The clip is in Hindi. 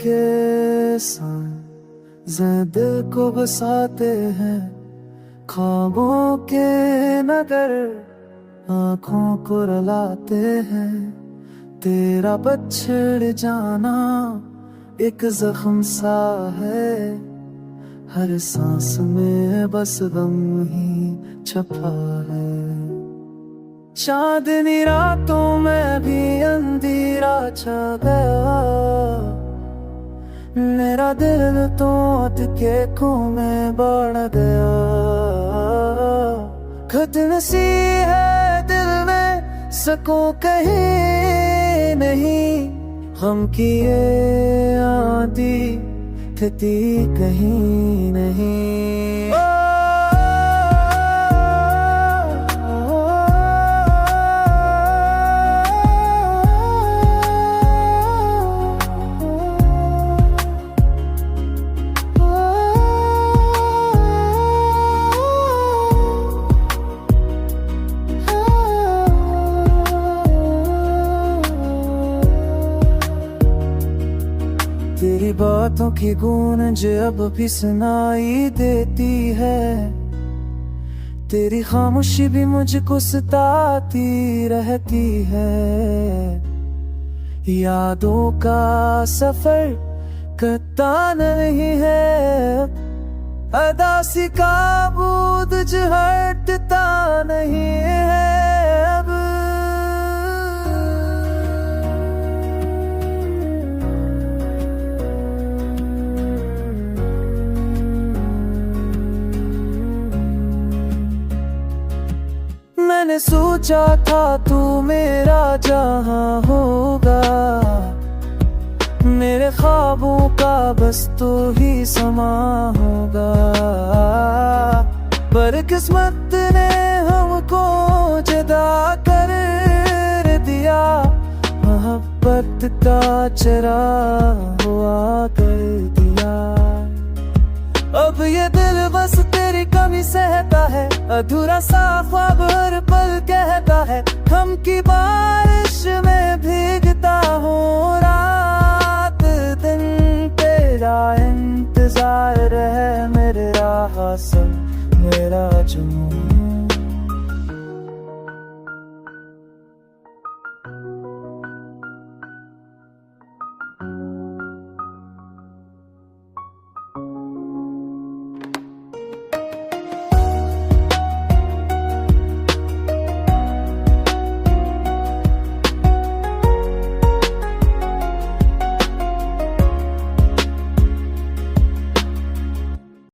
के साथ दिल को बसाते हैं, ख्वाबों के नगर आँखों को रुलाते हैं। तेरा बछड़ जाना एक जख्म सा है, हर सांस में बस गम ही छपा है। चांदनी रातों में भी अंधेरा छा गया, मेरा दिल तो अटके खो में बढ़ गया। घुटन सी है दिल में, सकूं कहीं नहीं, हम की ये आंधी थी कहीं नहीं। तेरी बातों की गूंज अब भी सुनाई देती है, तेरी खामोशी भी मुझको सताती रहती है। यादों का सफर कटा नहीं है, अदासी का बोझ हटता नहीं है अब। मैंने सोचा था तू मेरा जहां होगा, मेरे ख्वाबों का बस तू ही समा होगा। पर किस्मत ने हमको जुदा कर दिया, मोहब्बत का चरा हुआ कर दिया। अब ये दिल बस तेरी कमी सहता है, अधूरा सा ख्वाब हर पल कहता है। हम की बारिश में भीगता हूँ रात दिन, तेरा इंतजार है मेरे राह सब मेरा जुनून।